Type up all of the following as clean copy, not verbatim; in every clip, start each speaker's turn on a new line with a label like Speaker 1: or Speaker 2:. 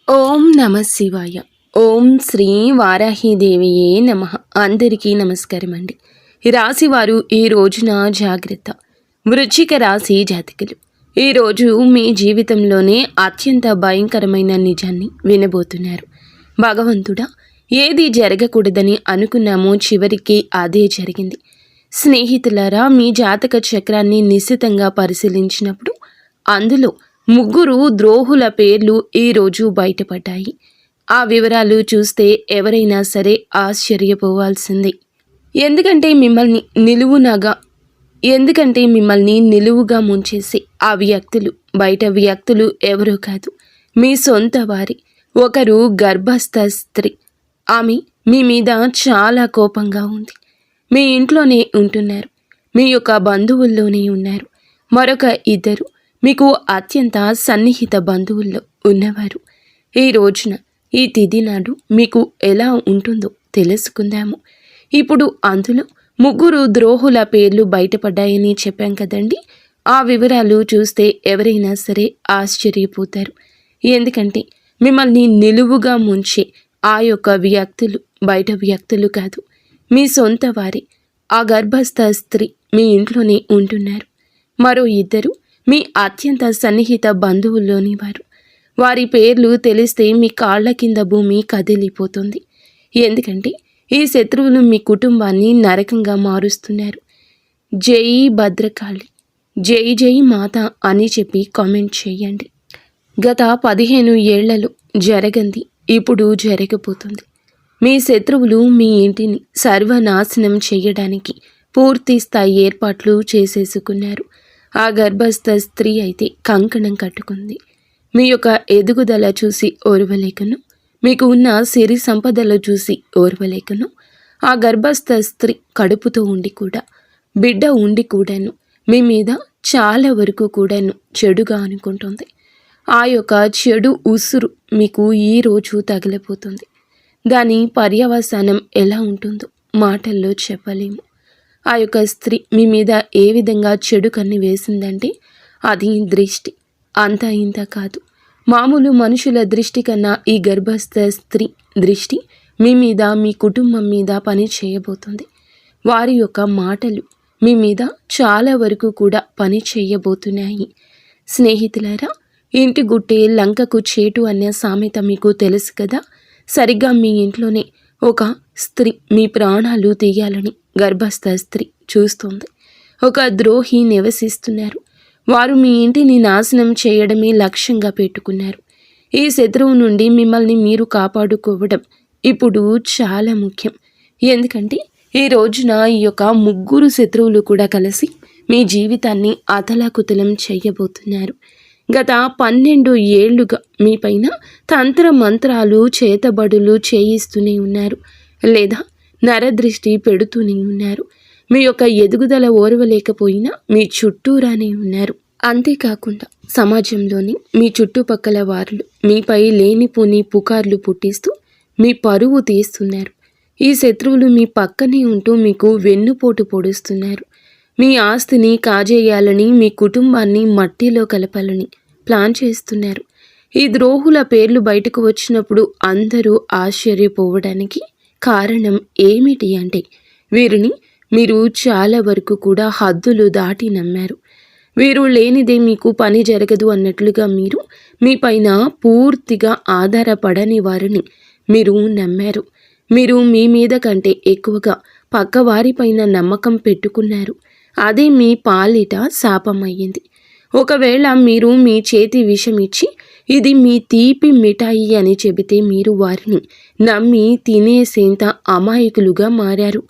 Speaker 1: ఓం నమ శివాయ. ఓం శ్రీ వారాహిదేవియే నమ. అందరికీ నమస్కారం అండి. ఈ రాశివారు ఈ రోజున జాగ్రత్త. వృశ్చిక రాశి జాతకులు ఈరోజు మీ జీవితంలోనే అత్యంత భయంకరమైన నిజాన్ని వినబోతున్నారు. భగవంతుడా, ఏది జరగకూడదని అనుకున్నామో చివరికి అదే జరిగింది. స్నేహితులారా, మీ జాతక చక్రాన్ని నిశితంగా పరిశీలించినప్పుడు అందులో 3 ద్రోహుల పేర్లు ఈరోజు బయటపడ్డాయి. ఆ వివరాలు చూస్తే ఎవరైనా సరే ఆశ్చర్యపోవాల్సిందే. ఎందుకంటే మిమ్మల్ని నిలువుగా ముంచేసి ఆ వ్యక్తులు బయట వ్యక్తులు ఎవరో కాదు, మీ సొంత వారి. ఒకరు గర్భస్థ స్త్రీ. ఆమె మీ మీద చాలా కోపంగా ఉంది. మీ ఇంట్లోనే ఉంటున్నారు, మీ యొక్క బంధువుల్లోనే ఉన్నారు. మరొక ఇద్దరు మీకు అత్యంత సన్నిహిత బంధువుల్లో ఉన్నవారు. ఈ రోజున ఈ తిథి నాడు మీకు ఎలా ఉంటుందో తెలుసుకుందాము. ఇప్పుడు అందులో 3 ద్రోహుల పేర్లు బయటపడ్డాయని చెప్పాం కదండి. ఆ వివరాలు చూస్తే ఎవరైనా సరే ఆశ్చర్యపోతారు. ఎందుకంటే మిమ్మల్ని నిలువుగా ముంచే ఆ యొక్క వ్యక్తులు బయట వ్యక్తులు కాదు, మీ సొంత వారి. ఆ గర్భస్థ స్త్రీ మీ ఇంట్లోనే ఉంటున్నారు. మరో ఇద్దరు మీ అత్యంత సన్నిహిత బంధువుల్లోని వారు. వారి పేర్లు తెలిస్తే మీ కాళ్ల కింద భూమి కదిలిపోతుంది. ఎందుకంటే ఈ శత్రువులు మీ కుటుంబాన్ని నరకంగా మారుస్తున్నారు. జై భద్రకాళి, జై జై మాత అని చెప్పి కామెంట్ చేయండి. గత 15 ఏళ్లలో జరగంది ఇప్పుడు జరగబోతుంది. మీ శత్రువులు మీ ఇంటిని సర్వనాశనం చేయడానికి పూర్తి స్థాయి ఏర్పాట్లు చేసేసుకున్నారు. ఆ గర్భస్థ స్త్రీ అయితే కంకణం కట్టుకుంది. మీ యొక్క ఎదుగుదల చూసి ఓర్వలేకను, మీకు ఉన్న సిరి సంపదలు చూసి ఓర్వలేకను, ఆ గర్భస్థ స్త్రీ కడుపుతో ఉండి కూడా, బిడ్డ ఉండి కూడాను మీ మీద చాలా వరకు కూడాను చెడుగా అనుకుంటుంది. ఆ యొక్క చెడు ఉసురు మీకు ఈరోజు తగిలిపోతుంది. దాని పర్యవసానం ఎలా ఉంటుందో మాటల్లో చెప్పలేము. ఆ యొక్క స్త్రీ మీ మీద ఏ విధంగా చెడు కన్ను వేసిందంటే అది దృష్టి. అంతా ఇంత కాదు, మామూలు మనుషుల దృష్టి కన్నా ఈ గర్భస్థ స్త్రీ దృష్టి మీ మీద, మీ కుటుంబం మీద పని చేయబోతుంది. వారి యొక్క మాటలు మీ మీద చాలా వరకు కూడా పని చేయబోతున్నాయి. స్నేహితులారా, ఇంటి గుట్టే లంకకు చేటు అనే సామెత మీకు తెలుసు కదా. సరిగ్గా మీ ఇంట్లోనే ఒక స్త్రీ మీ ప్రాణాలు తీయాలని గర్భస్థ స్త్రీ చూస్తుంది. ఒక ద్రోహి నివసిస్తున్నారు. వారు మీ ఇంటిని నాశనం చేయడమే లక్ష్యంగా పెట్టుకున్నారు. ఈ శత్రువు నుండి మిమ్మల్ని మీరు కాపాడుకోవడం ఇప్పుడు చాలా ముఖ్యం. ఎందుకంటే ఈ రోజున ఈ యొక్క 3 శత్రువులు కూడా కలిసి మీ జీవితాన్ని అతలాకుతలం చేయబోతున్నారు. గత 12 ఏళ్లుగా మీపైన తంత్ర మంత్రాలు చేతబడులు చేయిస్తూనే ఉన్నారు, లేదా నరదృష్టి పెడుతూనే ఉన్నారు. మీ యొక్క ఎదుగుదల ఓర్వలేకపోయినా మీ చుట్టూరానే ఉన్నారు. అంతేకాకుండా సమాజంలోని మీ చుట్టుపక్కల వారు మీపై లేనిపోని పుకార్లు పుట్టిస్తూ మీ పరువు తీస్తున్నారు. ఈ శత్రువులు మీ పక్కనే ఉంటూ మీకు వెన్నుపోటు పొడుస్తున్నారు. మీ ఆస్తిని కాజేయాలని, మీ కుటుంబాన్ని మట్టిలో కలపాలని ప్లాన్ చేస్తున్నారు. ఈ ద్రోహుల పేర్లు బయటకు వచ్చినప్పుడు అందరూ ఆశ్చర్యపోవడానికి కారణం ఏమిటి అంటే, వీరిని మీరు చాలా వరకు కూడా హద్దులు దాటి నమ్మారు. వీరు లేనిదే మీకు పని జరగదు అన్నట్లుగా మీరు మీపైన పూర్తిగా ఆధారపడని వారిని మీరు నమ్మారు. మీరు మీ మీద కంటే ఎక్కువగా పక్కవారిపైన నమ్మకం పెట్టుకున్నారు. అదే మీ పాలిట శాపమయ్యింది. ఒకవేళ మీరు మీ చేతి విషం ఇచ్చి ఇది మీ తీపి మిఠాయి అని చెబితే మీరు వారిని నమ్మి తినేసేంత అమాయకులుగా మారారు.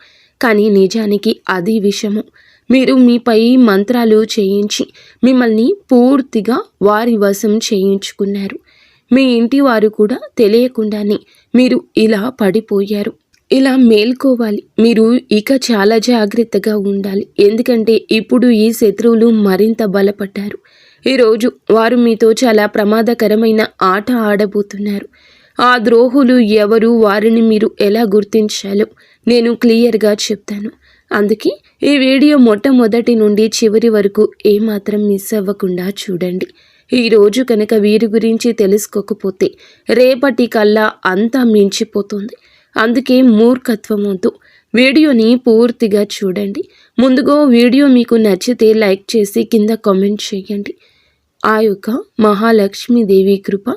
Speaker 1: కానీ నిజానికి అది విషము. మీరు మీపై మంత్రాలు చేయించి మిమ్మల్ని పూర్తిగా వారి వశం చేయించుకున్నారు. మీ ఇంటి వారు కూడా తెలియకుండానే మీరు ఇలా పడిపోయారు. ఇలా మేల్కోవాలి. మీరు ఇక చాలా జాగ్రత్తగా ఉండాలి. ఎందుకంటే ఇప్పుడు ఈ శత్రువులు మరింత బలపడ్డారు. ఈరోజు వారు మీతో చాలా ప్రమాదకరమైన ఆట ఆడబోతున్నారు. ఆ ద్రోహులు ఎవరు, వారిని మీరు ఎలా గుర్తించాలో నేను క్లియర్గా చెప్తాను. అందుకే ఈ వీడియో మొట్టమొదటి నుండి చివరి వరకు ఏమాత్రం మిస్ అవ్వకుండా చూడండి. ఈరోజు కనుక వీరి గురించి తెలుసుకోకపోతే రేపటి కల్లా అంతా మించిపోతుంది. అందుకే మూర్ఖత్వం వద్దు. వీడియోని పూర్తిగా చూడండి. ముందుగా వీడియో మీకు నచ్చితే లైక్ చేసి కింద కామెంట్ చేయండి. ఆ యొక్క మహాలక్ష్మీదేవి కృప,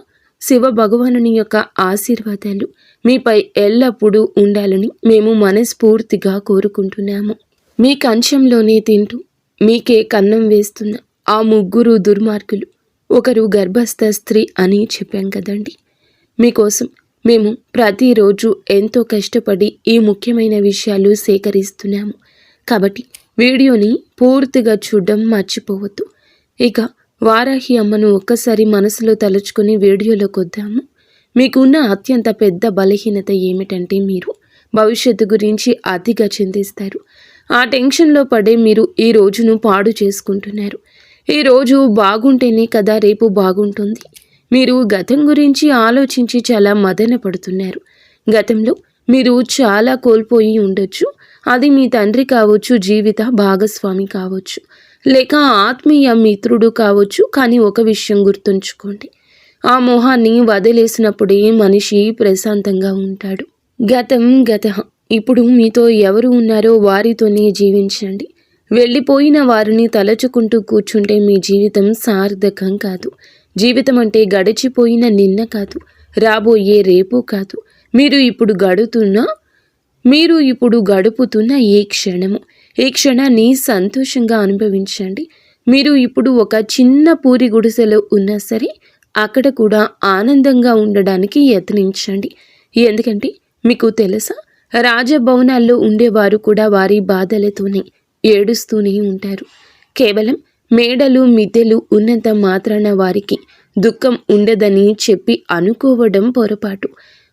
Speaker 1: శివ భగవానుని యొక్క ఆశీర్వాదాలు మీపై ఎల్లప్పుడూ ఉండాలని మేము మనస్ఫూర్తిగా కోరుకుంటున్నాము. మీ కంచంలోనే తింటూ మీకే కన్నం వేస్తున్న ఆ ముగ్గురు దుర్మార్గులు, ఒకరు గర్భస్థ స్త్రీ అని చెప్పాం కదండి. మీకోసం మేము ప్రతిరోజు ఎంతో కష్టపడి ఈ ముఖ్యమైన విషయాలు సేకరిస్తున్నాము. కాబట్టి వీడియోని పూర్తిగా చూడడం మర్చిపోవద్దు. ఇక వారాహి అమ్మను ఒక్కసారి మనసులో తలుచుకొని వీడియోలోకి వద్దాము. మీకున్న అత్యంత పెద్ద బలహీనత ఏమిటంటే మీరు భవిష్యత్తు గురించి అతిగా చింతిస్తారు. ఆ టెన్షన్లో పడే మీరు ఈ రోజును పాడు చేసుకుంటున్నారు. ఈ రోజు బాగుంటేనే కదా రేపు బాగుంటుంది. మీరు గతం గురించి ఆలోచించి చాలా మదన పడుతున్నారు. గతంలో మీరు చాలా కోల్పోయి ఉండొచ్చు. అది మీ తండ్రి కావచ్చు, జీవిత భాగస్వామి కావచ్చు, లేక ఆత్మీయ మిత్రుడు కావచ్చు. కానీ ఒక విషయం గుర్తుంచుకోండి, ఆ మోహాన్ని వదిలేసినప్పుడే మనిషి ప్రశాంతంగా ఉంటాడు. గతం గత. ఇప్పుడు మీతో ఎవరు ఉన్నారో వారితోనే జీవించండి. వెళ్ళిపోయిన వారిని తలచుకుంటూ కూర్చుంటే మీ జీవితం సార్థకం కాదు. జీవితం అంటే గడిచిపోయిన నిన్న కాదు, రాబోయే రేపు కాదు, మీరు ఇప్పుడు గడుపుతున్న ఈ క్షణము. ఈ క్షణాన్ని సంతోషంగా అనుభవించండి. మీరు ఇప్పుడు ఒక చిన్న పూరి గుడిసెలో ఉన్నా సరే అక్కడ కూడా ఆనందంగా ఉండడానికి యత్నించండి. ఎందుకంటే మీకు తెలుసా, రాజభవనాల్లో ఉండేవారు కూడా వారి బాధలతోనే ఏడుస్తూనే ఉంటారు. కేవలం మేడలు మిద్దెలు ఉన్నంత మాత్రాన వారికి దుఃఖం ఉండదని చెప్పి అనుకోవడం పొరపాటు.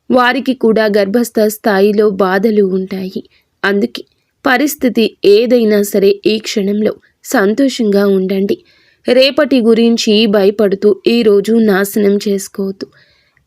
Speaker 1: వారికి కూడా గర్భస్థ స్థాయిలో బాధలు ఉంటాయి. అందుకే పరిస్థితి ఏదైనా సరే ఈ క్షణంలో సంతోషంగా ఉండండి. రేపటి గురించి భయపడుతూ ఈరోజు నాశనం చేసుకోవద్దు.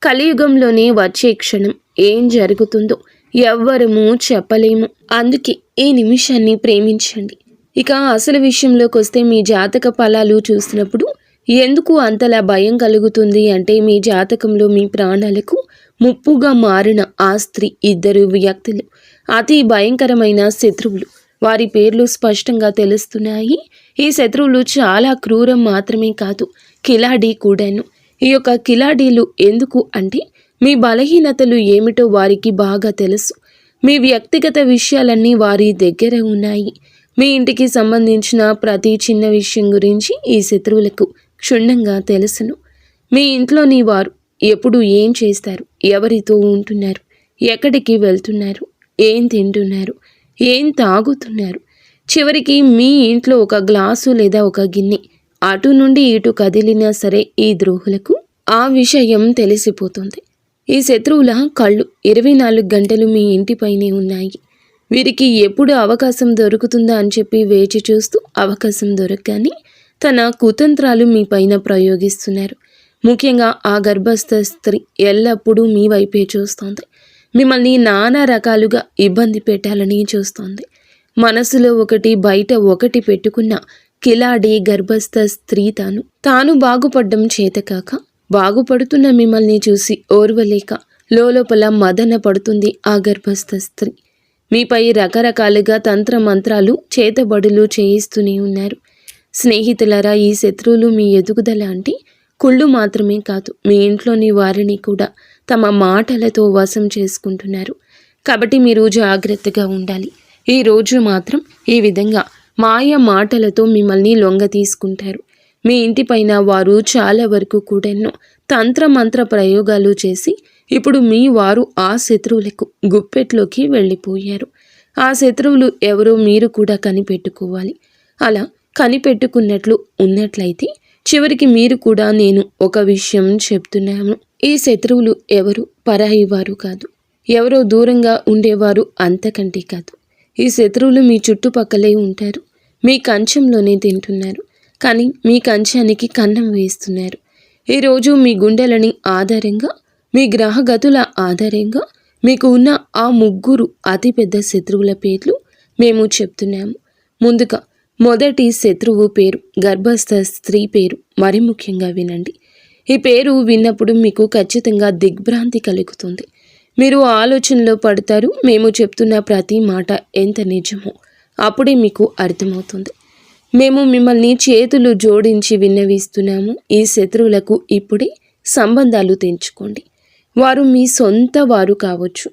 Speaker 1: కలియుగంలోనే వచ్చే క్షణం ఏం జరుగుతుందో ఎవ్వరము చెప్పలేము. అందుకే ఈ నిమిషాన్ని ప్రేమించండి. ఇక అసలు విషయంలోకి వస్తే, మీ జాతక ఫలాలు చూసినప్పుడు ఎందుకు అంతలా భయం కలుగుతుంది అంటే, మీ జాతకంలో మీ ప్రాణాలకు ముప్పుగా మారిన ఆ స్త్రీ, ఇద్దరు వ్యక్తులు అతి భయంకరమైన శత్రువులు. వారి పేర్లు స్పష్టంగా తెలుస్తున్నాయి. ఈ శత్రువులు చాలా క్రూరం మాత్రమే కాదు, కిలాడి కూడాను. ఈ యొక్క కిలాడీలు ఎందుకు అంటే, మీ బలహీనతలు ఏమిటో వారికి బాగా తెలుసు. మీ వ్యక్తిగత విషయాలన్నీ వారి దగ్గర ఉన్నాయి. మీ ఇంటికి సంబంధించిన ప్రతి చిన్న విషయం గురించి ఈ శత్రువులకు క్షుణ్ణంగా తెలుసును. మీ ఇంట్లోని వారు ఎప్పుడు ఏం చేస్తారు, ఎవరితో ఉంటున్నారు, ఎక్కడికి వెళ్తున్నారు, ఏం తింటున్నారు, ఏం తాగుతున్నారు, చివరికి మీ ఇంట్లో ఒక గ్లాసు లేదా ఒక గిన్నె అటు నుండి ఇటు కదిలినా సరే ఈ ద్రోహులకు ఆ విషయం తెలిసిపోతుంది. ఈ శత్రువుల కళ్ళు 24 గంటలు మీ ఇంటిపైనే ఉన్నాయి. వీరికి ఎప్పుడు అవకాశం దొరుకుతుందా అని చెప్పి వేచి చూస్తూ అవకాశం దొరకగానే తన కుతంత్రాలు మీ పైన ప్రయోగిస్తున్నారు. ముఖ్యంగా ఆ గర్భస్థ స్త్రీ ఎల్లప్పుడూ మీ వైపే చూస్తోంది. మిమ్మల్ని నానా రకాలుగా ఇబ్బంది పెట్టాలని చూస్తోంది. మనసులో ఒకటి బయట ఒకటి పెట్టుకున్న కిలాడి గర్భస్థ స్త్రీ తాను బాగుపడ్డం చేతకాక బాగుపడుతున్న మిమ్మల్ని చూసి ఓర్వలేక లోపల మదన పడుతుంది ఆ గర్భస్థ స్త్రీ. మీపై రకరకాలుగా తంత్రమంత్రాలు చేతబడులు చేయిస్తూనే ఉన్నారు. స్నేహితులరా, ఈ శత్రువులు మీ ఎదుగుదల అంటే కుళ్ళు మాత్రమే కాదు, మీ ఇంట్లోని వారిని కూడా తమ మాటలతో వశం చేసుకుంటున్నారు. కాబట్టి మీరు జాగ్రత్తగా ఉండాలి. ఈ రోజు మాత్రం ఈ విధంగా మాయ మాటలతో మిమ్మల్ని లొంగ తీసుకుంటారు. మీ ఇంటిపైన వారు చాలా వరకు కూడా తంత్రమంత్ర ప్రయోగాలు చేసి ఇప్పుడు మీ వారు ఆ శత్రువులకు గుప్పెట్లోకి వెళ్ళిపోయారు. ఆ శత్రువులు ఎవరో మీరు కూడా కనిపెట్టుకోవాలి. అలా కనిపెట్టుకున్నట్లు ఉన్నట్లయితే చివరికి మీరు కూడా నేను ఒక విషయం చెప్తున్నాను. ఈ శత్రువులు ఎవరు పరాయి వారు కాదు, ఎవరో దూరంగా ఉండేవారు అంతకంటే కాదు. ఈ శత్రువులు మీ చుట్టుపక్కలే ఉంటారు. మీ కంచంలోనే తింటున్నారు, కానీ మీ కంచానికి కన్నం వేస్తున్నారు. ఈరోజు మీ గుండెలని ఆధారంగా, మీ గ్రహగతుల ఆధారంగా మీకు ఉన్న ఆ ముగ్గురు అతిపెద్ద శత్రువుల పేర్లు మేము చెప్తున్నాము. ముందుగా మొదటి శత్రువు పేరు గర్భస్థ స్త్రీ పేరు మరి ముఖ్యంగా వినండి. ఈ పేరు విన్నప్పుడు మీకు ఖచ్చితంగా దిగ్భ్రాంతి కలుగుతుంది. మీరు ఆలోచనలో పడతారు. మేము చెప్తున్న ప్రతి మాట ఎంత నిజమో అప్పుడే మీకు అర్థమవుతుంది. మేము మిమ్మల్ని చేతులు జోడించి విన్నవిస్తున్నాము. ఈ శత్రువులకు ఇప్పుడే సంబంధాలు తెంచుకోండి. వారు మీ సొంత వారు కావచ్చు,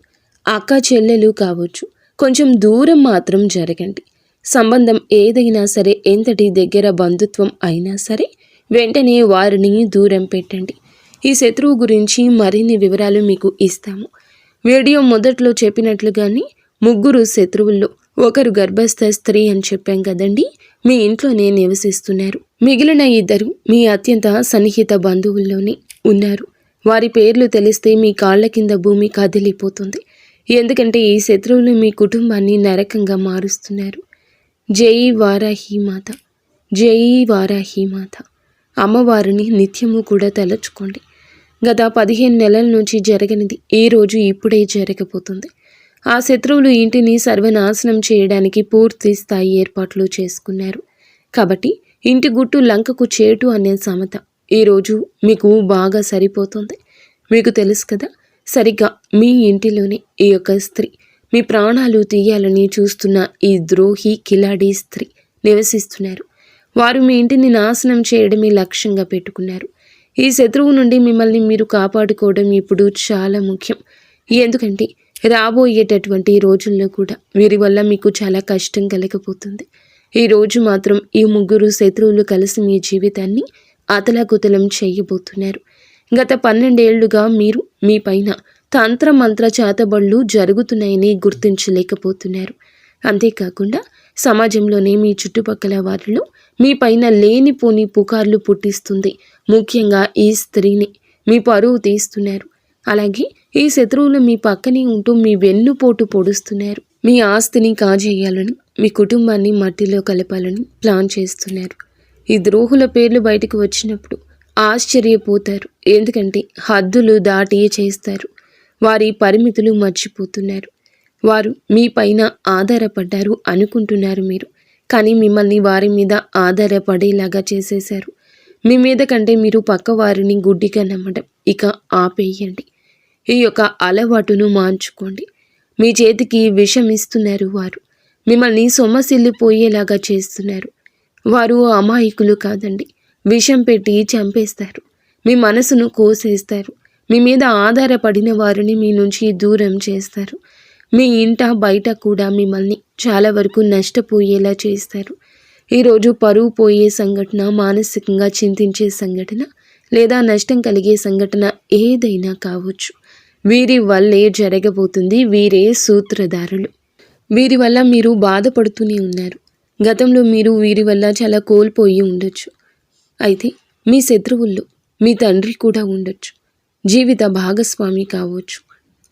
Speaker 1: అక్క చెల్లెలు కావచ్చు. కొంచెం దూరం మాత్రం జరగండి. సంబంధం ఏదైనా సరే, ఎంతటి దగ్గర బంధుత్వం అయినా సరే వెంటనే వారిని దూరం పెట్టండి. ఈ శత్రువు గురించి మరిన్ని వివరాలు మీకు ఇస్తాము. వీడియో మొదట్లో చెప్పినట్లుగానే ముగ్గురు శత్రువుల్లో ఒకరు గర్భస్థ స్త్రీ అని చెప్పాం కదండి. మీ ఇంట్లోనే నివసిస్తున్నారు. మిగిలిన ఇద్దరు మీ అత్యంత సన్నిహిత బంధువుల్లోనే ఉన్నారు. వారి పేర్లు తెలిస్తే మీ కాళ్ల కింద భూమి కదిలిపోతుంది. ఎందుకంటే ఈ శత్రువులు మీ కుటుంబాన్ని నరకంగా మారుస్తున్నారు. జై వారాహీమాత, జై వారాహీమాత. అమ్మవారిని నిత్యము కూడా తలచుకోండి. గత 15 నెలల నుంచి జరగనిది ఈ రోజు ఇప్పుడే జరగబోతుంది. ఆ శత్రువులు ఇంటిని సర్వనాశనం చేయడానికి పూర్తి స్థాయి ఏర్పాట్లు చేసుకున్నారు. కాబట్టి ఇంటి గుట్టు లంకకు చేటు అనే సామెత ఈరోజు మీకు బాగా సరిపోతుంది. మీకు తెలుసు కదా, సరిగ్గా మీ ఇంటిలోనే ఈ యొక్క స్త్రీ మీ ప్రాణాలు తీయాలని చూస్తున్న ఈ ద్రోహి కిలాడి స్త్రీ నివసిస్తున్నారు. వారు మీ ఇంటిని నాశనం చేయడమే లక్ష్యంగా పెట్టుకున్నారు. ఈ శత్రువు నుండి మిమ్మల్ని మీరు కాపాడుకోవడం ఇప్పుడు చాలా ముఖ్యం. ఎందుకంటే రాబోయేటటువంటి రోజుల్లో కూడా వీరి వల్ల మీకు చాలా కష్టం కలగబోతుంది. ఈ రోజు మాత్రం ఈ ముగ్గురు శత్రువులు కలిసి మీ జీవితాన్ని అతలాకుతలం చేయబోతున్నారు. గత 12 ఏళ్లుగా మీరు మీ పైన తంత్ర మంత్ర చేతబడులు జరుగుతున్నాయని గుర్తించలేకపోతున్నారు. అంతేకాకుండా సమాజంలోనే మీ చుట్టుపక్కల వారిలో మీ పైన లేనిపోని పుకార్లు పుట్టిస్తుంది. ముఖ్యంగా ఈ స్త్రీని మీ పరువు తీస్తున్నారు. అలాగే ఈ శత్రువులు మీ పక్కనే ఉంటూ మీ వెన్నుపోటు పొడుస్తున్నారు. మీ ఆస్తిని కాజేయాలని, మీ కుటుంబాన్ని మట్టిలో కలపాలని ప్లాన్ చేస్తున్నారు. ఈ ద్రోహుల పేర్లు బయటకు వచ్చినప్పుడు ఆశ్చర్యపోతారు. ఎందుకంటే హద్దులు దాటి చేస్తారు. వారి పరిమితులు మర్చిపోతున్నారు. వారు మీ పైన ఆధారపడ్డారు అనుకుంటున్నారు మీరు. కానీ మిమ్మల్ని వారి మీద ఆధారపడేలాగా చేసేశారు. మీ మీద కంటే మీరు పక్క వారిని గుడ్డిగా నమ్మడం ఇక ఆపేయండి. ఈ యొక్క అలవాటును మార్చుకోండి. మీ చేతికి విషం ఇస్తున్నారు వారు. మిమ్మల్ని సొమ్మసిల్లిపోయేలాగా చేస్తున్నారు. వారు అమాయకులు కాదండి. విషం పెట్టి చంపేస్తారు. మీ మనసును కోసేస్తారు. మీ మీద ఆధారపడిన వారిని మీ నుంచి దూరం చేస్తారు. మీ ఇంట బయట కూడా మిమ్మల్ని చాలా వరకు నష్టపోయేలా చేస్తారు. ఈరోజు పరువు పోయే సంఘటన, మానసికంగా చింతించే సంఘటన లేదా నష్టం కలిగే సంఘటన ఏదైనా కావచ్చు. వీరి వల్లే జరగబోతుంది. వీరే సూత్రధారులు. వీరి వల్ల మీరు బాధపడుతూనే ఉన్నారు. గతంలో మీరు వీరి వల్ల చాలా కోల్పోయి ఉండొచ్చు. అయితే మీ శత్రువుల్లో మీ తండ్రి కూడా ఉండొచ్చు. జీవిత భాగస్వామి కావచ్చు,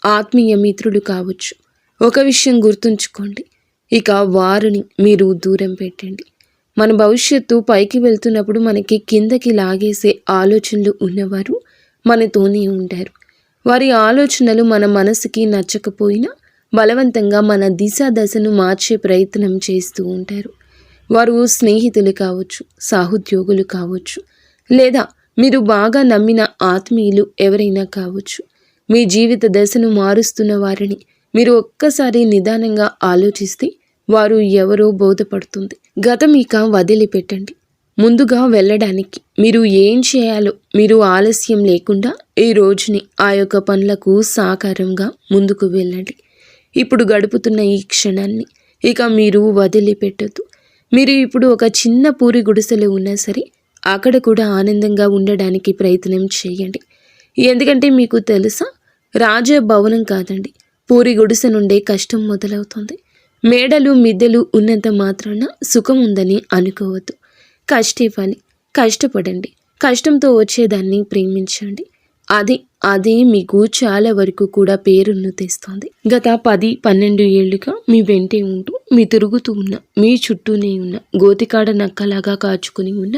Speaker 1: ఆత్మీయ మిత్రుడు కావచ్చు. ఒక విషయం గుర్తుంచుకోండి, ఇక వారిని మీరు దూరం పెట్టండి. మన భవిష్యత్తు పైకి వెళ్తున్నప్పుడు మనకి కిందకి లాగేసే ఆలోచనలు ఉన్నవారు మనతోనే ఉంటారు. వారి ఆలోచనలు మన మనసుకి నచ్చకపోయినా బలవంతంగా మన దశను మార్చే ప్రయత్నం చేస్తూ ఉంటారు. వారు స్నేహితులు కావచ్చు, సహోద్యోగులు కావచ్చు, లేదా మీరు బాగా నమ్మిన ఆత్మీయులు ఎవరైనా కావచ్చు. మీ జీవిత దశను మారుస్తున్న వారిని మీరు ఒక్కసారి నిదానంగా ఆలోచిస్తే వారు ఎవరో బోధపడుతుంది. గతం ఇక వదిలిపెట్టండి. ముందుగా వెళ్ళడానికి మీరు ఏం చేయాలో మీరు ఆలస్యం లేకుండా ఈ రోజుని ఆ యొక్క పనులకు సాకారంగా ముందుకు వెళ్ళండి. ఇప్పుడు గడుపుతున్న ఈ క్షణాన్ని ఇక మీరు వదిలిపెట్టద్దు. మీరు ఇప్పుడు ఒక చిన్న పూరి గుడిసెలో ఉన్నా సరే అక్కడ కూడా ఆనందంగా ఉండడానికి ప్రయత్నం చేయండి. ఎందుకంటే మీకు తెలుసా, రాజభవనం కాదండి, పూరి గుడిసె నుండే కష్టం మొదలవుతుంది. మేడలు మిద్దెలు ఉన్నంత మాత్రాన సుఖం ఉందని అనుకోవద్దు. కష్టపడాలి, కష్టపడండి. కష్టంతో వచ్చేదాన్ని ప్రేమించండి. అదే మీకు చాలా వరకు కూడా పేరును తెస్తుంది. గత 10-12 ఏళ్లుగా మీ వెంటే ఉంటూ మీ తిరుగుతూ ఉన్న, మీ చుట్టూనే ఉన్న, గోతికాడ నక్కలాగా కాచుకుని ఉన్న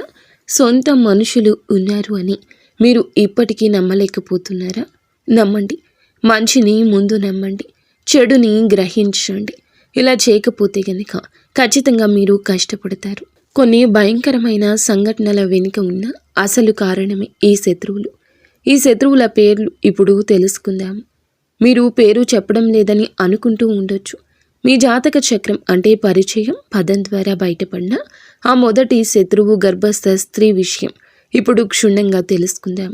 Speaker 1: సొంత మనుషులు ఉన్నారు అని మీరు ఇప్పటికీ నమ్మలేకపోతున్నారా? నమ్మండి. మంచిని ముందు నమ్మండి. చెడుని గ్రహించండి. ఇలా చేయకపోతే గనుక ఖచ్చితంగా మీరు కష్టపడతారు. కొన్ని భయంకరమైన సంఘటనల వెనుక ఉన్న అసలు కారణమే ఈ శత్రువులు. ఈ శత్రువుల పేర్లు ఇప్పుడు తెలుసుకుందాము. మీరు పేరు చెప్పడం లేదని అనుకుంటూ ఉండొచ్చు. మీ జాతక చక్రం అంటే పరిచయం పదం ద్వారా బయటపడిన ఆ మొదటి శత్రువు గర్భస్థ స్త్రీ విషయం ఇప్పుడు క్షుణ్ణంగా తెలుసుకుందాం.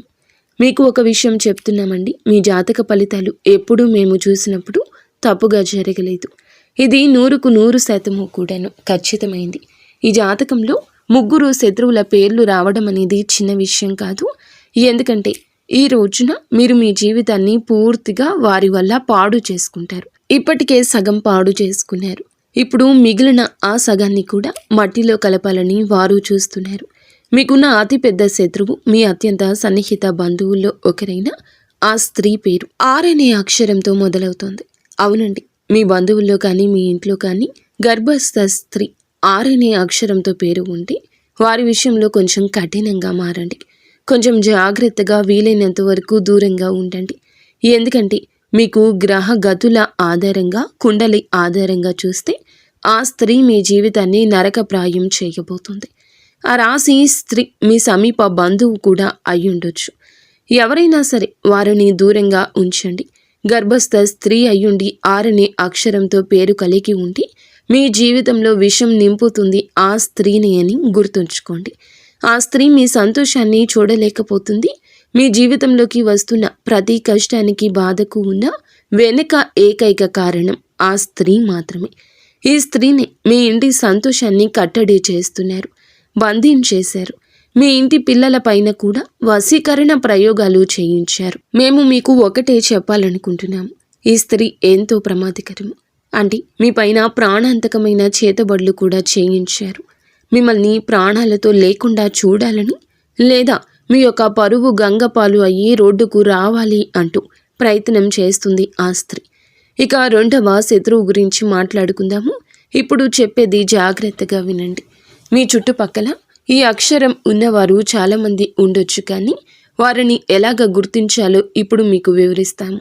Speaker 1: మీకు ఒక విషయం చెప్తున్నామండి, మీ జాతక ఫలితాలు ఎప్పుడూ మేము చూసినప్పుడు తప్పుగా జరగలేదు. ఇది 100% కూడాను ఖచ్చితమైంది. ఈ జాతకంలో 3 శత్రువుల పేర్లు రావడం అనేది చిన్న విషయం కాదు. ఎందుకంటే ఈ రోజున మీరు మీ జీవితాన్ని పూర్తిగా వారి వల్ల పాడు చేసుకుంటారు. ఇప్పటికే సగం పాడు చేసుకున్నారు. ఇప్పుడు మిగిలిన ఆ సగాన్ని కూడా మట్టిలో కలపాలని వారు చూస్తున్నారు. మీకున్న అతిపెద్ద శత్రువు మీ అత్యంత సన్నిహిత బంధువుల్లో ఒకరైన ఆ స్త్రీ పేరు ఆర్ అనే అక్షరంతో మొదలవుతోంది. అవునండి, మీ బంధువుల్లో కానీ మీ ఇంట్లో కానీ గర్భస్థ స్త్రీ ఆర్ అనే అక్షరంతో పేరు ఉంటే వారి విషయంలో కొంచెం కఠినంగా మారండి. కొంచెం జాగ్రత్తగా వీలైనంత వరకు దూరంగా ఉండండి. ఎందుకంటే మీకు గ్రహ గతుల ఆధారంగా కుండలి ఆధారంగా చూస్తే ఆ స్త్రీ మీ జీవితాన్ని నరకప్రాయం చేయబోతుంది. ఆ రాశి స్త్రీ మీ సమీప బంధువు కూడా అయ్యుండొచ్చు. ఎవరైనా సరే వారిని దూరంగా ఉంచండి. గర్భస్థ స్త్రీ అయ్యుండి ఆరనే అక్షరంతో పేరు కలిగి ఉండి మీ జీవితంలో విషం నింపుతుంది ఆ స్త్రీని అని గుర్తుంచుకోండి. ఆ స్త్రీ మీ సంతోషాన్ని చూడలేకపోతుంది. మీ జీవితంలోకి వస్తున్న ప్రతి కష్టానికి బాధకు ఉన్న వెనుక ఏకైక కారణం ఆ స్త్రీ మాత్రమే. ఈ స్త్రీని మీ ఇంటి సంతోషాన్ని కట్టడి చేస్తున్నారు, బంధించేశారు. మీ ఇంటి పిల్లల పైన కూడా వశీకరణ ప్రయోగాలు చేయించారు. మేము మీకు ఒకటే చెప్పాలనుకుంటున్నాము, ఈ స్త్రీ ఎంతో ప్రమాదకరము. అంటే మీ పైన ప్రాణాంతకమైన చేతబడులు కూడా చేయించారు. మిమ్మల్ని ప్రాణాలతో లేకుండా చూడాలని, లేదా మీ యొక్క పరువు గంగపాలు అయ్యి రోడ్డుకు రావాలి అంటూ ప్రయత్నం చేస్తుంది ఆ స్త్రీ. ఇక 2వ శత్రువు గురించి మాట్లాడుకుందాము. ఇప్పుడు చెప్పేది జాగ్రత్తగా వినండి. మీ చుట్టుపక్కల ఈ అక్షరం ఉన్నవారు చాలామంది ఉండొచ్చు, కానీ వారిని ఎలాగ గుర్తించాలో ఇప్పుడు మీకు వివరిస్తాము.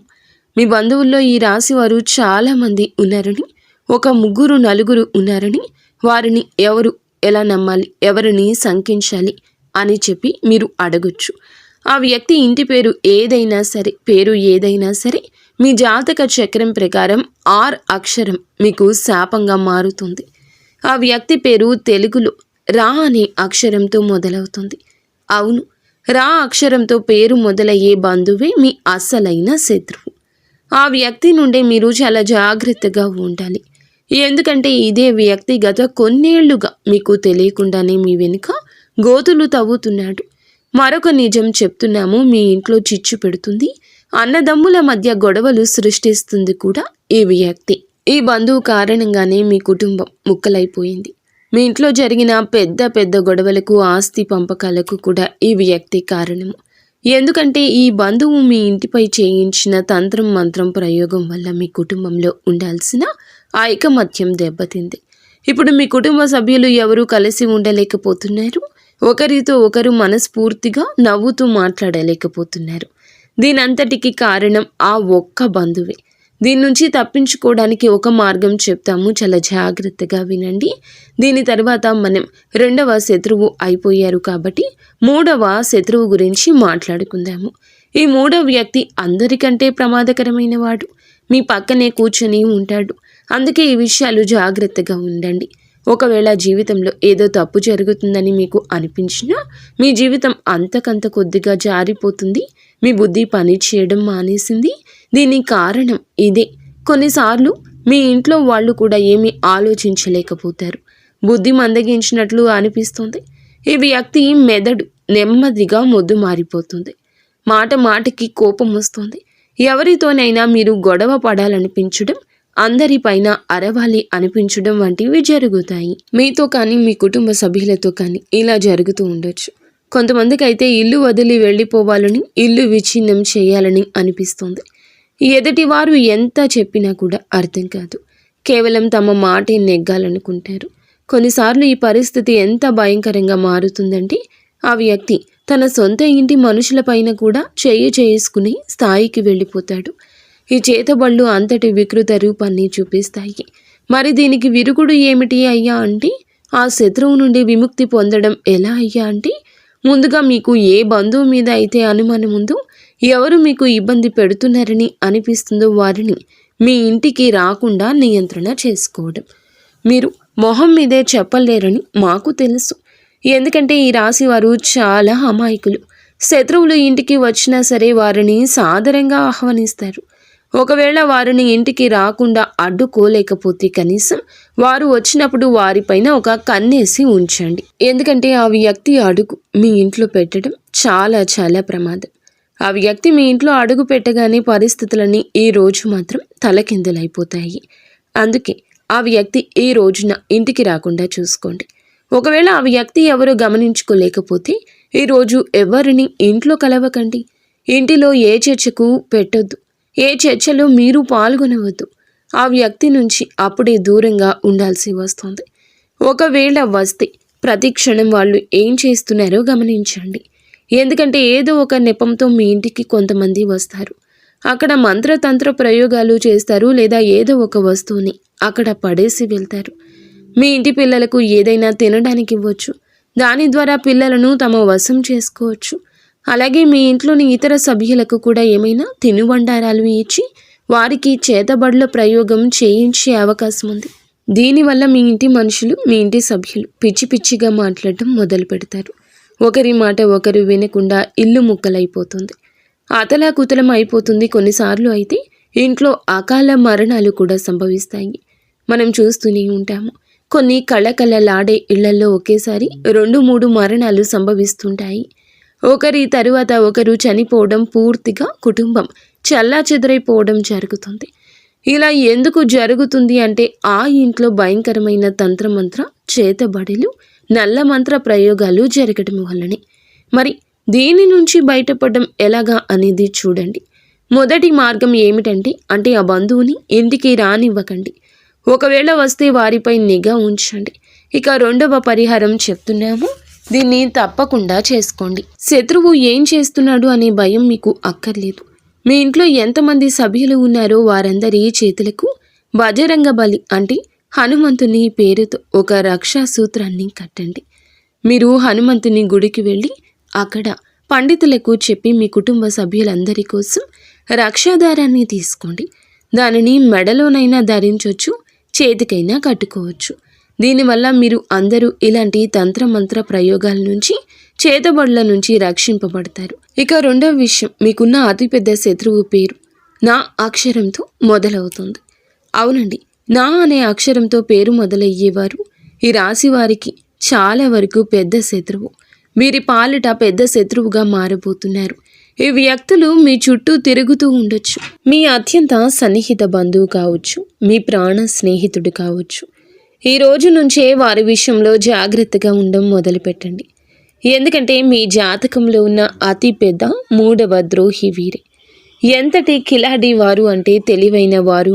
Speaker 1: మీ బంధువుల్లో ఈ రాశి వారు చాలామంది ఉన్నారని, ఒక 3-4 ఉన్నారని, వారిని ఎవరు ఎలా నమ్మాలి, ఎవరిని శంకించాలి అని చెప్పి మీరు అడగొచ్చు. ఆ వ్యక్తి ఇంటి పేరు ఏదైనా సరే మీ జాతక చక్రం ప్రకారం ఆర్ అక్షరం మీకు శాపంగా మారుతుంది. ఆ వ్యక్తి పేరు తెలుగులో రా అనే అక్షరంతో మొదలవుతుంది. అవును, రా అక్షరంతో పేరు మొదలయ్యే బంధువే మీ అసలైన శత్రువు. ఆ వ్యక్తి నుండే మీరు చాలా జాగ్రత్తగా ఉండాలి. ఎందుకంటే ఇదే వ్యక్తి గత కొన్నేళ్లుగా మీకు తెలియకుండానే మీ వెనుక గోతులు తవ్వుతున్నాడు. మరొక నిజం చెప్తున్నాము, మీ ఇంట్లో చిచ్చు పెడుతుంది, అన్నదమ్ముల మధ్య గొడవలు సృష్టిస్తుంది కూడా ఈ వ్యక్తి. ఈ బంధువు కారణంగానే మీ కుటుంబం ముక్కలైపోయింది. మీ ఇంట్లో జరిగిన పెద్ద గొడవలకు, ఆస్తి పంపకాలకు కూడా ఈ వ్యక్తి కారణము. ఎందుకంటే ఈ బంధువు మీ ఇంటిపై చేయించిన తంత్రం మంత్రం ప్రయోగం వల్ల మీ కుటుంబంలో ఉండాల్సిన ఐకమత్యం దెబ్బతింది. ఇప్పుడు మీ కుటుంబ సభ్యులు ఎవరూ కలిసి ఉండలేకపోతున్నారు. ఒకరితో ఒకరు మనస్ఫూర్తిగా నవ్వుతూ మాట్లాడలేకపోతున్నారు. దీనంతటికి కారణం ఆ ఒక్క బంధువే. దీని నుంచి తప్పించుకోవడానికి ఒక మార్గం చెప్తాము, చాలా జాగ్రత్తగా వినండి. దీని తర్వాత మనం 2వ శత్రువు అయిపోయారు కాబట్టి 3వ శత్రువు గురించి మాట్లాడుకుందాము. ఈ 3వ వ్యక్తి అందరికంటే ప్రమాదకరమైన వాడు. మీ పక్కనే కూర్చొని ఉంటాడు. అందుకే ఈ విషయాలు జాగ్రత్తగా ఉండండి. ఒకవేళ జీవితంలో ఏదో తప్పు జరుగుతుందని మీకు అనిపించినా మీ జీవితం అంతకంత కొద్దిగా జారిపోతుంది. మీ బుద్ధి పని చేయడం మానేసింది. దీనికి కారణం ఇదే. కొన్నిసార్లు మీ ఇంట్లో వాళ్ళు కూడా ఏమీ ఆలోచించలేకపోతారు. బుద్ధి మందగించినట్లు అనిపిస్తుంది. ఈ వ్యక్తి మెదడు నెమ్మదిగా మొద్దు మారిపోతుంది. మాటకి కోపం వస్తుంది. ఎవరితోనైనా మీరు గొడవ పడాలనిపించడం, అందరిపైన అరవాలి అనిపించడం వంటివి జరుగుతాయి. మీతో కానీ మీ కుటుంబ సభ్యులతో కానీ ఇలా జరుగుతూ ఉండొచ్చు. కొంతమందికి అయితే ఇల్లు వదిలి వెళ్ళిపోవాలని, ఇల్లు విచ్ఛిన్నం చేయాలని అనిపిస్తుంది. ఎదుటి వారు ఎంత చెప్పినా కూడా అర్థం కాదు. కేవలం తమ మాటే నెగ్గాలనుకుంటారు. కొన్నిసార్లు ఈ పరిస్థితి ఎంత భయంకరంగా మారుతుందంటే ఆ వ్యక్తి తన సొంత ఇంటి మనుషులపైన కూడా చేసుకుని స్థాయికి వెళ్ళిపోతాడు. ఈ చేతబళ్ళు అంతటి వికృత రూపాన్ని చూపిస్తాయి. మరి దీనికి విరుగుడు ఏమిటి అయ్యా అంటే, ఆ శత్రువు నుండి విముక్తి పొందడం ఎలా అయ్యా అంటే, ముందుగా మీకు ఏ బంధువు మీద అయితే అనుమానం ఉందో, ఎవరు మీకు ఇబ్బంది పెడుతున్నారని అనిపిస్తుందో వారిని మీ ఇంటికి రాకుండా నియంత్రణ చేసుకోవడం. మీరు మొహం మీదే చెప్పలేరని మాకు తెలుసు. ఎందుకంటే ఈ రాశి వారు చాలా అమాయకులు. శత్రువులు ఇంటికి వచ్చినా సరే వారిని సాదరంగా ఆహ్వానిస్తారు. ఒకవేళ వారిని ఇంటికి రాకుండా అడ్డుకోలేకపోతే కనీసం వారు వచ్చినప్పుడు వారిపైన ఒక కన్నేసి ఉంచండి. ఎందుకంటే ఆ వ్యక్తి అడుగు మీ ఇంట్లో పెట్టడం చాలా చాలా ప్రమాదం. ఆ వ్యక్తి మీ ఇంట్లో అడుగు పెట్టగానే పరిస్థితులన్నీ ఈ రోజు మాత్రం తలకిందులైపోతాయి. అందుకే ఆ వ్యక్తి ఈ రోజున ఇంటికి రాకుండా చూసుకోండి. ఒకవేళ ఆ వ్యక్తి ఎవరు గమనించుకోలేకపోతే ఈరోజు ఎవరిని ఇంట్లో కలవకండి. ఇంటిలో ఏ చర్చకు పెట్టొద్దు. ఏ చర్చలో మీరు పాల్గొనవద్దు. ఆ వ్యక్తి నుంచి అప్పుడే దూరంగా ఉండాల్సి వస్తుంది. ఒకవేళ వస్తే ప్రతి క్షణం వాళ్ళు ఏం చేస్తున్నారో గమనించండి. ఎందుకంటే ఏదో ఒక నెపంతో మీ ఇంటికి కొంతమంది వస్తారు. అక్కడ మంత్రతంత్ర ప్రయోగాలు చేస్తారు, లేదా ఏదో ఒక వస్తువుని అక్కడ పడేసి వెళ్తారు. మీ ఇంటి పిల్లలకు ఏదైనా తినడానికి ఇవ్వచ్చు. దాని ద్వారా పిల్లలను తమ వశం చేసుకోవచ్చు. అలాగే మీ ఇంట్లోని ఇతర సభ్యులకు కూడా ఏమైనా తినుబండారాలు ఇచ్చి వారికి చేతబడుల ప్రయోగం చేయించే అవకాశం ఉంది. దీనివల్ల మీ ఇంటి మనుషులు, మీ ఇంటి సభ్యులు పిచ్చి పిచ్చిగా మాట్లాడటం మొదలు పెడతారు. ఒకరి మాట ఒకరు వినకుండా ఇల్లు ముక్కలైపోతుంది. అతలాకుతలం అయిపోతుంది. కొన్నిసార్లు అయితే ఇంట్లో అకాల మరణాలు కూడా సంభవిస్తాయి. మనం చూస్తూనే ఉంటాము. కొన్ని కళకళలాడే ఇళ్లలో ఒకేసారి 2-3 మరణాలు సంభవిస్తుంటాయి. ఒకరి తరువాత ఒకరు చనిపోవడం, పూర్తిగా కుటుంబం చెల్లాచెదరైపోవడం జరుగుతుంది. ఇలా ఎందుకు జరుగుతుంది అంటే ఆ ఇంట్లో భయంకరమైన తంత్రమంత్ర చేతబడులు, నల్ల మంత్ర ప్రయోగాలు జరగడం వల్లనే. మరి దీని నుంచి బయటపడడం ఎలాగా అనేది చూడండి. మొదటి మార్గం ఏమిటంటే ఆ బంధువుని ఇంటికి రానివ్వకండి. ఒకవేళ వస్తే వారిపై నిఘా ఉంచండి. ఇక రెండవ పరిహారం చెప్తున్నాము, దీన్ని తప్పకుండా చేసుకోండి. శత్రువు ఏం చేస్తున్నాడు అనే భయం మీకు అక్కర్లేదు. మీ ఇంట్లో ఎంతమంది సభ్యులు ఉన్నారో వారందరి చేతులకు బజరంగ బలి హనుమంతుని పేరుతో ఒక రక్షా సూత్రాన్ని కట్టండి. మీరు హనుమంతుని గుడికి వెళ్ళి అక్కడ పండితులకు చెప్పి మీ కుటుంబ సభ్యులందరి కోసం రక్షాదారాన్ని తీసుకోండి. దానిని మెడలోనైనా ధరించవచ్చు, చేతికైనా కట్టుకోవచ్చు. దీనివల్ల మీరు అందరూ ఇలాంటి తంత్రమంత్ర ప్రయోగాల నుంచి, చేతబడుల నుంచి రక్షింపబడతారు. ఇక రెండవ విషయం, మీకున్న అతిపెద్ద శత్రువు పేరు నా అక్షరంతో మొదలవుతుంది. అవునండి, నా అనే అక్షరంతో పేరు మొదలయ్యేవారు ఈ రాశి వారికి చాలా వరకు పెద్ద శత్రువు. వీరి పాలిట పెద్ద శత్రువుగా మారబోతున్నారు. ఈ వ్యక్తులు మీ చుట్టూ తిరుగుతూ ఉండొచ్చు. మీ అత్యంత సన్నిహిత బంధువు కావచ్చు, మీ ప్రాణ స్నేహితుడు కావచ్చు. ఈ రోజు నుంచే వారి విషయంలో జాగ్రత్తగా ఉండడం మొదలుపెట్టండి. ఎందుకంటే మీ జాతకంలో ఉన్న అతి పెద్ద 3వ ద్రోహి వీరే. ఎంతటి కిలాడి వారు తెలివైన వారు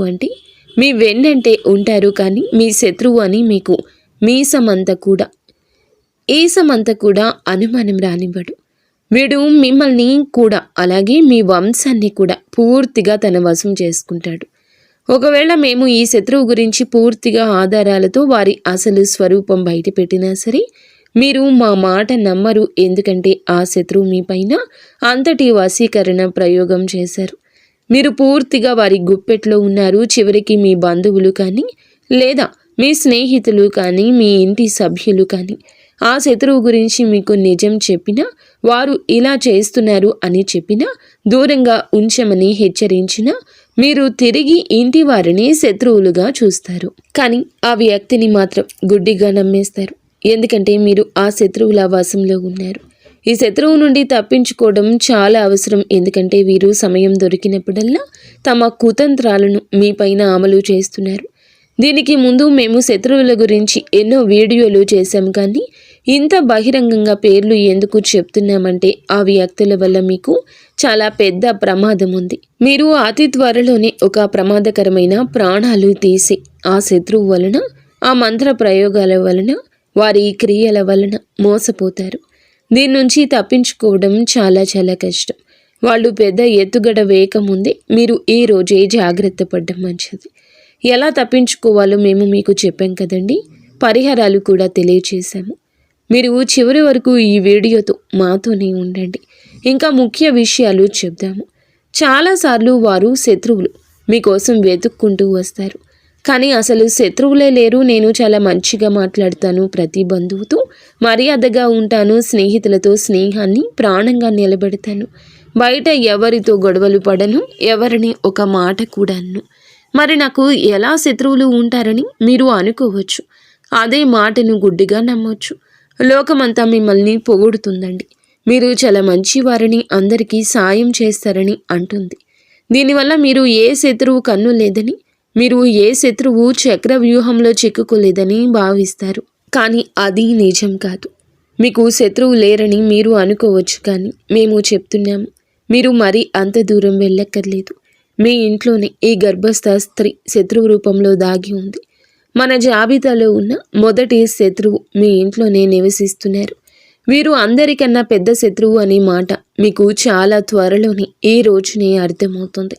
Speaker 1: మీ వెన్నంటే ఉంటారు, కానీ మీ శత్రువు అని మీకు ఈసమంతా కూడా అనుమానం రానివ్వడు. వీడు మిమ్మల్ని కూడా, అలాగే మీ వంశాన్ని కూడా పూర్తిగా తన వశం చేసుకుంటాడు. ఒకవేళ మేము ఈ శత్రువు గురించి పూర్తిగా ఆధారాలతో వారి అసలు స్వరూపం బయట పెట్టినా సరే మీరు మా మాట నమ్మరు. ఎందుకంటే ఆ శత్రువు మీ పైన అంతటి వశీకరణ ప్రయోగం చేశారు. మీరు పూర్తిగా వారి గుప్పెట్లో ఉన్నారు. చివరికి మీ బంధువులు కానీ, లేదా మీ స్నేహితులు కానీ, మీ ఇంటి సభ్యులు కానీ ఆ శత్రువు గురించి మీకు నిజం చెప్పినా, వారు ఇలా చేస్తున్నారు అని చెప్పినా, దూరంగా ఉంచమని హెచ్చరించినా మీరు తిరిగి ఇంటి వారిని శత్రువులుగా చూస్తారు. కానీ ఆ వ్యక్తిని మాత్రం గుడ్డిగా నమ్మేస్తారు. ఎందుకంటే మీరు ఆ శత్రువుల వశంలో ఉన్నారు. ఈ శత్రువు నుండి తప్పించుకోవడం చాలా అవసరం. ఎందుకంటే వీరు సమయం దొరికినప్పుడల్లా తమ కుతంత్రాలను మీ పైన అమలు చేస్తున్నారు. దీనికి ముందు మేము శత్రువుల గురించి ఎన్నో వీడియోలు చేశాం, కానీ ఇంత బహిరంగంగా పేర్లు ఎందుకు చెప్తున్నామంటే ఆ వ్యక్తుల వల్ల మీకు చాలా పెద్ద ప్రమాదం ఉంది. మీరు అతి త్వరలోనే ఒక ప్రమాదకరమైన ప్రాణాలు తీసి ఆ శత్రువు వలన, ఆ మంత్ర ప్రయోగాల వలన, వారి క్రియల వలన మోసపోతారు. దీని నుంచి తప్పించుకోవడం చాలా చాలా కష్టం. వాళ్ళు పెద్ద ఎత్తుగడ వేయకముందే మీరు ఈ రోజే జాగ్రత్త పడడం మంచిది. ఎలా తప్పించుకోవాలో మేము మీకు చెప్పాం కదండి. పరిహారాలు కూడా తెలియచేశాము. మీరు చివరి వరకు ఈ వీడియోతో మాతోనే ఉండండి. ఇంకా ముఖ్య విషయాలు చెప్దాము. చాలాసార్లు వారు శత్రువులు మీకోసం వెతుక్కుంటూ వస్తారు. కానీ అసలు శత్రువులే లేరు. నేను చాలా మంచిగా మాట్లాడతాను, ప్రతి బంధువుతో మర్యాదగా ఉంటాను, స్నేహితులతో స్నేహాన్ని ప్రాణంగా నిలబెడతాను, బయట ఎవరితో గొడవలు పడను, ఎవరిని ఒక మాట కూడా అన్ను. మరి నాకు ఎలా శత్రువులు ఉంటారని మీరు అనుకోవచ్చు. అదే మాటను గుడ్డిగా నమ్మొచ్చు. లోకమంతా మిమ్మల్ని పొగుడుతుందండి. మీరు చాలా మంచివారని, అందరికీ సాయం చేస్తారని అంటుంది. దీనివల్ల మీరు ఏ శత్రువు కన్ను లేదని, మీరు ఏ శత్రువు చక్ర వ్యూహంలో చిక్కుకోలేదని భావిస్తారు. కానీ అది నిజం కాదు. మీకు శత్రువు లేరని మీరు అనుకోవచ్చు, కానీ మేము చెప్తున్నాము, మీరు మరీ అంత దూరం వెళ్ళక్కర్లేదు. మీ ఇంట్లోనే ఈ గర్భస్థ స్త్రీ శత్రువు రూపంలో దాగి ఉంది. మన జాబితాలో ఉన్న మొదటి శత్రువు మీ ఇంట్లోనే నివసిస్తున్నారు. వీరు అందరికన్నా పెద్ద శత్రువు అనే మాట మీకు చాలా త్వరలోనే ఈ రోజునే అర్థమవుతుంది.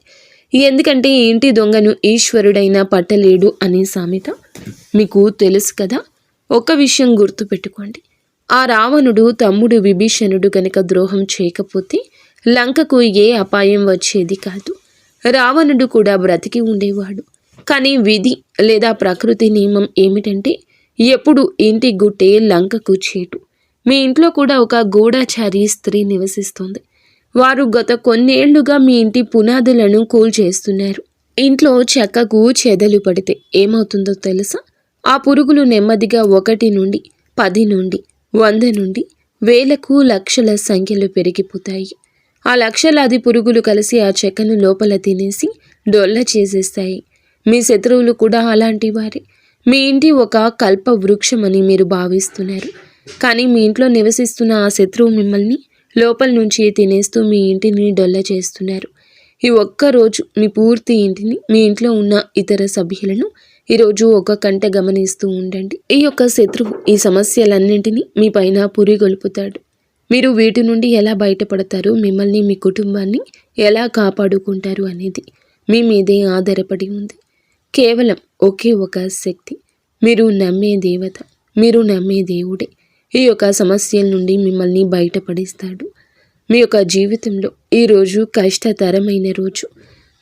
Speaker 1: ఎందుకంటే ఇంటి దొంగను ఈశ్వరుడైనా పట్టలేడు అనే సామెత మీకు తెలుసు కదా. ఒక విషయం గుర్తుపెట్టుకోండి. ఆ రావణుడు తమ్ముడు విభీషణుడు గనక ద్రోహం చేయకపోతే లంకకు ఏ అపాయం వచ్చేది కాదు. రావణుడు కూడా బ్రతికి ఉండేవాడు. కానీ విధి లేదా ప్రకృతి నియమం ఏమిటంటే ఎప్పుడు ఇంటి గుట్టే లంకకు చేటు. మీ ఇంట్లో కూడా ఒక గూఢచారి స్త్రీ నివసిస్తుంది. వారు గత కొన్నేళ్లుగా మీ ఇంటి పునాదులను కూల్చేస్తున్నారు. ఇంట్లో చెక్కకు చెదలు పడితే ఏమవుతుందో తెలుసా? ఆ పురుగులు నెమ్మదిగా 1 నుండి 10 నుండి 100 నుండి వేలకు లక్షల సంఖ్యలో పెరిగిపోతాయి. ఆ లక్షలాది పురుగులు కలిసి ఆ చెక్కను లోపల తినేసి డొల్ల చేసేస్తాయి. మీ శత్రువులు కూడా అలాంటి వారే. మీ ఇంటి ఒక కల్ప వృక్షమని మీరు భావిస్తున్నారు. కానీ మీ ఇంట్లో నివసిస్తున్న ఆ శత్రువు మిమ్మల్ని లోపల నుంచి తినేస్తూ మీ ఇంటిని డొల్ల చేస్తున్నారు. ఈ ఒక్కరోజు మీ పూర్తి ఇంటిని, మీ ఇంట్లో ఉన్న ఇతర సభ్యులను ఈరోజు ఒక కంట గమనిస్తూ ఉండండి. ఈ యొక్క శత్రువు ఈ సమస్యలన్నింటినీ మీ పైన పురిగొల్పుతాడు. మీరు వీటి నుండి ఎలా బయటపడతారు, మిమ్మల్ని మీ కుటుంబాన్ని ఎలా కాపాడుకుంటారు అనేది మీ మీదే ఆధారపడి ఉంది. కేవలం ఒకే ఒక శక్తి, మీరు నమ్మే దేవత, మీరు నమ్మే దేవుడే ఈ యొక్క సమస్యల నుండి మిమ్మల్ని బయటపడిస్తాడు. మీ యొక్క జీవితంలో ఈరోజు కష్టతరమైన రోజు.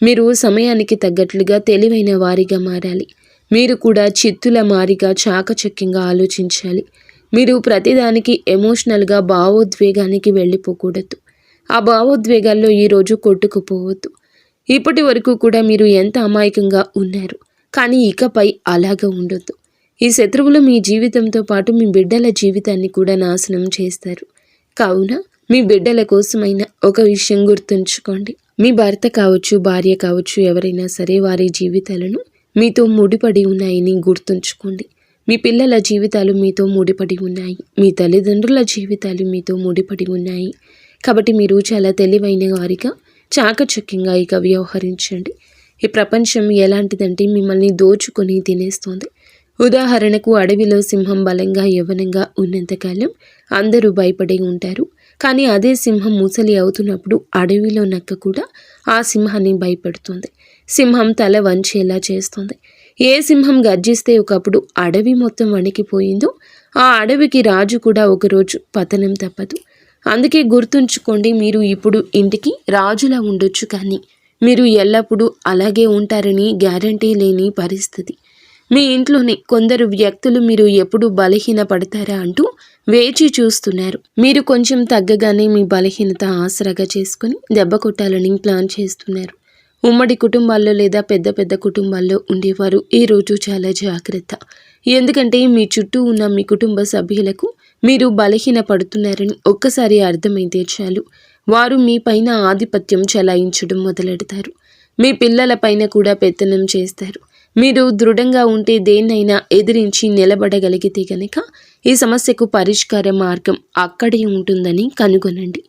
Speaker 1: మీరు సమయానికి తగ్గట్లుగా తెలివైన వారిగా మారాలి. మీరు కూడా చిత్తుల మారిగా చాకచక్యంగా ఆలోచించాలి. మీరు ప్రతిదానికి ఎమోషనల్గా భావోద్వేగానికి వెళ్ళిపోకూడదు. ఆ భావోద్వేగాల్లో ఈరోజు కొట్టుకుపోవద్దు. ఇప్పటి వరకు కూడా మీరు ఎంత అమాయకంగా ఉన్నారు, కానీ ఇకపై అలాగా ఉండొద్దు. ఈ శత్రువులు మీ జీవితంతో పాటు మీ బిడ్డల జీవితాన్ని కూడా నాశనం చేస్తారు. కావున మీ బిడ్డల కోసమైనా ఒక విషయం గుర్తుంచుకోండి. మీ భర్త కావచ్చు, భార్య కావచ్చు, ఎవరైనా సరే వారి జీవితాలను మీతో ముడిపడి ఉన్నాయని గుర్తుంచుకోండి. మీ పిల్లల జీవితాలు మీతో ముడిపడి ఉన్నాయి. మీ తల్లిదండ్రుల జీవితాలు మీతో ముడిపడి ఉన్నాయి. కాబట్టి మీరు చాలా తెలివైన వారిగా చాకచక్యంగా ఇక వ్యవహరించండి. ఈ ప్రపంచం ఎలాంటిదంటే మిమ్మల్ని దోచుకొని తినేస్తోంది. ఉదాహరణకు అడవిలో సింహం బలంగా యవ్వనంగా ఉన్నంతకాలం అందరూ భయపడే ఉంటారు. కానీ అదే సింహం ముసలి అవుతున్నప్పుడు అడవిలో నక్క కూడా ఆ సింహాన్ని భయపెడుతుంది. సింహం తల వంచేలా చేస్తుంది. ఏ సింహం గర్జిస్తే ఒకప్పుడు అడవి మొత్తం వణికిపోయిందో ఆ అడవికి రాజు కూడా ఒకరోజు పతనం తప్పదు. అందుకే గుర్తుంచుకోండి, మీరు ఇప్పుడు ఇంటికి రాజులా ఉండొచ్చు, కానీ మీరు ఎల్లప్పుడూ అలాగే ఉంటారని గ్యారంటీ లేని పరిస్థితి. మీ ఇంట్లోనే కొందరు వ్యక్తులు మీరు ఎప్పుడు బలహీన పడతారా అంటూ వేచి చూస్తున్నారు. మీరు కొంచెం తగ్గగానే మీ బలహీనత ఆసరాగా చేసుకుని దెబ్బ కొట్టాలని ప్లాన్ చేస్తున్నారు. ఉమ్మడి కుటుంబాల్లో లేదా పెద్ద పెద్ద కుటుంబాల్లో ఉండేవారు ఈరోజు చాలా జాగ్రత్త. ఎందుకంటే మీ చుట్టూ ఉన్న మీ కుటుంబ సభ్యులకు మీరు బలహీన పడుతున్నారని ఒక్కసారి అర్థమైతే చాలు, వారు మీ పైన ఆధిపత్యం చెలాయించడం మొదలెడతారు. మీ పిల్లల పైన కూడా పెత్తనం చేస్తారు. మీరు దృఢంగా ఉంటే దేన్నైనా ఎదిరించి నిలబడగలిగితే గనక ఈ సమస్యకు పరిష్కార మార్గం అక్కడే ఉంటుందని కనుగొనండి.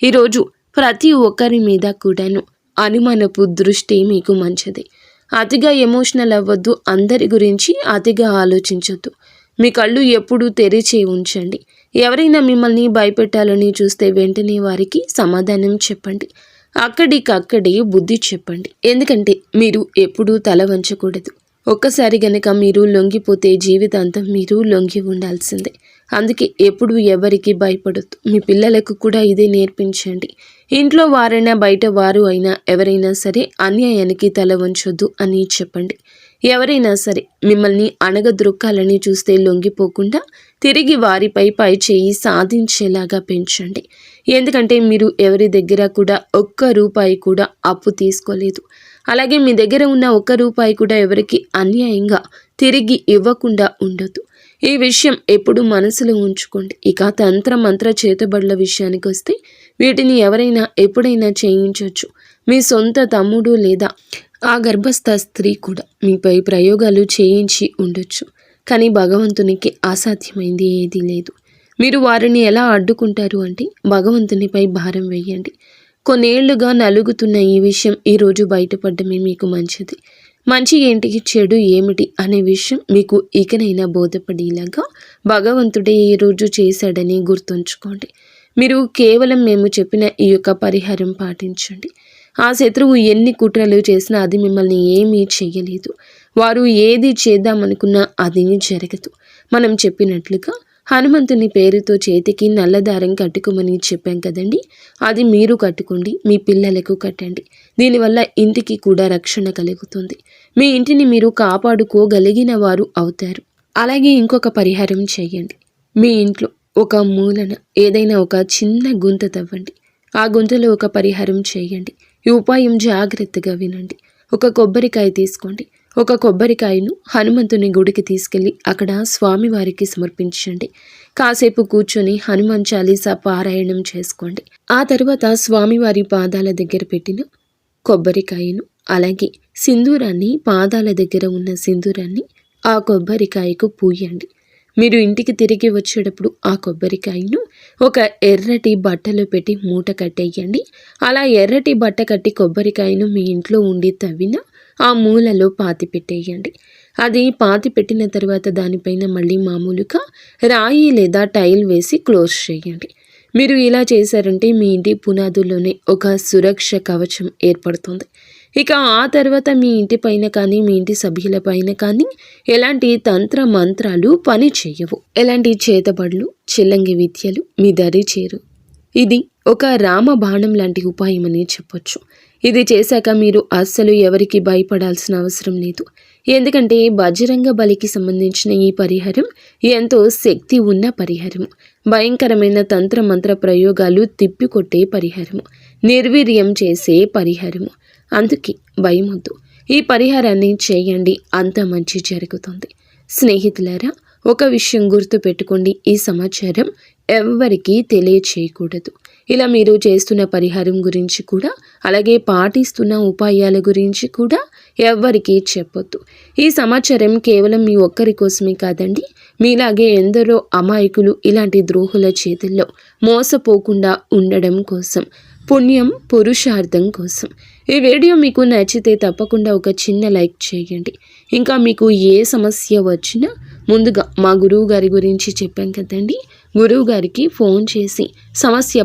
Speaker 1: ఈరోజు ప్రతి ఒక్కరి మీద కూడాను అనుమానపు దృష్టి మీకు మంచిది. అతిగా ఎమోషనల్ అవ్వద్దు. అందరి గురించి అతిగా ఆలోచించొద్దు. మీ కళ్ళు ఎప్పుడూ తెరిచే ఉంచండి. ఎవరైనా మిమ్మల్ని భయపెట్టాలని చూస్తే వెంటనే వారికి సమాధానం చెప్పండి. అక్కడికక్కడే బుద్ధి చెప్పండి. ఎందుకంటే మీరు ఎప్పుడూ తల వంచకూడదు. ఒక్కసారి గనక మీరు లొంగిపోతే జీవితాంతం మీరు లొంగి ఉండాల్సిందే. అందుకే ఎప్పుడు ఎవరికి భయపడొద్దు. మీ పిల్లలకు కూడా ఇదే నేర్పించండి. ఇంట్లో వారైనా బయట వారు అయినా ఎవరైనా సరే అన్యాయానికి తల వంచొద్దు అని చెప్పండి. ఎవరైనా సరే మిమ్మల్ని అణగద్రొక్కాలని చూస్తే లొంగిపోకుండా తిరిగి వారిపై పై చేయి సాధించేలాగా పెంచండి. ఎందుకంటే మీరు ఎవరి దగ్గర కూడా ఒక్క రూపాయి కూడా అప్పు తీసుకోలేదు. అలాగే మీ దగ్గర ఉన్న ఒక్క రూపాయి కూడా ఎవరికి అన్యాయంగా తిరిగి ఇవ్వకుండా ఉండొద్దు. ఈ విషయం ఎప్పుడు మనసులో ఉంచుకోండి. ఇక తంత్ర మంత్ర చేతబడుల విషయానికి వస్తే వీటిని ఎవరైనా ఎప్పుడైనా చేయించవచ్చు. మీ సొంత తమ్ముడు లేదా ఆ గర్భస్థ స్త్రీ కూడా మీపై ప్రయోగాలు చేయించి ఉండొచ్చు. కానీ భగవంతునికి అసాధ్యమైంది ఏదీ లేదు. మీరు వారిని ఎలా అడ్డుకుంటారు అంటే భగవంతునిపై భారం వేయండి. కొన్నేళ్లుగా నలుగుతున్న ఈ విషయం ఈరోజు బయటపడమే మీకు మంచిది. మంచి ఏంటి, చెడు ఏమిటి అనే విషయం మీకు ఇకనైనా బోధపడేలాగా భగవంతుడే ఈరోజు చేశాడని గుర్తుంచుకోండి. మీరు కేవలం మేము చెప్పిన ఈ యొక్క పరిహారం పాటించండి. ఆ శత్రువు ఎన్ని కుట్రలు చేసినా అది మిమ్మల్ని ఏమీ చెయ్యలేదు. వారు ఏది చేద్దామనుకున్నా అది జరగదు. మనం చెప్పినట్లుగా హనుమంతుని పేరుతో చేతికి నల్లదారం కట్టుకోమని చెప్పాం కదండి. అది మీరు కట్టుకోండి, మీ పిల్లలకు కట్టండి. దీనివల్ల ఇంటికి కూడా రక్షణ కలుగుతుంది. మీ ఇంటిని మీరు కాపాడుకోగలిగిన వారు అవుతారు. అలాగే ఇంకొక పరిహారం చేయండి. మీ ఇంట్లో ఒక మూలన ఏదైనా ఒక చిన్న గుంత తవ్వండి. ఆ గుంతలో ఒక పరిహారం చేయండి. ఈ ఉపాయం జాగ్రత్తగా వినండి. ఒక కొబ్బరికాయ తీసుకోండి. ఒక కొబ్బరికాయను హనుమంతుని గుడికి తీసుకెళ్ళి అక్కడ స్వామివారికి సమర్పించండి. కాసేపు కూర్చొని హనుమాన్ చాలీసా పారాయణం చేసుకోండి. ఆ తర్వాత స్వామివారి పాదాల దగ్గర పెట్టిన కొబ్బరికాయను అలాగే సింధూరాన్ని, పాదాల దగ్గర ఉన్న సింధూరాన్ని ఆ కొబ్బరికాయకు పూయండి. మీరు ఇంటికి తిరిగి వచ్చేటప్పుడు ఆ కొబ్బరికాయను ఒక ఎర్రటి బట్టలో పెట్టి మూట కట్టేయండి. అలా ఎర్రటి బట్ట కట్టి కొబ్బరికాయను మీ ఇంట్లో ఉండి తవ్విన ఆ మూలలో పాతి పెట్టేయండి. అది పాతి పెట్టిన తర్వాత దానిపైన మళ్ళీ మామూలుగా రాయి లేదా టైల్ వేసి క్లోజ్ చేయండి. మీరు ఇలా చేశారంటే మీ ఇంటి పునాదుల్లోనే ఒక సురక్ష కవచం ఏర్పడుతుంది. ఇక ఆ తర్వాత మీ ఇంటి పైన కానీ మీ ఇంటి సభ్యుల పైన కానీ ఎలాంటి తంత్ర మంత్రాలు పని చేయవు. ఎలాంటి చేతబడులు, చిల్లంగి విద్యలు మీ దరి చేరు. ఇది ఒక రామబాణం లాంటి ఉపాయం అని చెప్పొచ్చు. ఇది చేశాక మీరు అస్సలు ఎవరికి భయపడాల్సిన అవసరం లేదు. ఎందుకంటే బజరంగ బలికి సంబంధించిన ఈ పరిహారం ఎంతో శక్తి ఉన్న పరిహారము. భయంకరమైన తంత్ర మంత్ర ప్రయోగాలు తిప్పికొట్టే పరిహారము, నిర్వీర్యం చేసే పరిహారము. అందుకే భయమొద్దు, ఈ పరిహారాన్ని చేయండి, అంత మంచి జరుగుతుంది. స్నేహితులారా, ఒక విషయం గుర్తు పెట్టుకోండి, ఈ సమాచారం ఎవ్వరికీ తెలియచేయకూడదు. ఇలా మీరు చేస్తున్న పరిహారం గురించి కూడా అలాగే పాటిస్తున్న ఉపాయాల గురించి కూడా ఎవ్వరికీ చెప్పొద్దు. ఈ సమాచారం కేవలం మీ ఒక్కరి కోసమే కాదండి, మీలాగే ఎందరో అమాయకులు ఇలాంటి ద్రోహుల చేతుల్లో మోసపోకుండా ఉండడం కోసం, పుణ్యం పురుషార్థం కోసం. ఈ వీడియో మీకు నచ్చితే తప్పకుండా ఒక చిన్న లైక్ చేయండి. ఇంకా మీకు ఏ సమస్య వచ్చినా ముందుగా మా గురువు గారి గురించి చెప్పాం కదండి, గురువు గారికి ఫోన్ చేసి సమస్య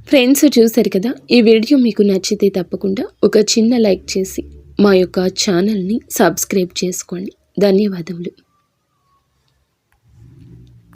Speaker 1: ఫ్రెండ్స్ చూశారు కదా, ఈ వీడియో మీకు నచ్చితే తప్పకుండా ఒక చిన్న లైక్ చేసి మా యొక్క ఛానల్ని సబ్స్క్రైబ్ చేసుకోండి. ధన్యవాదములు.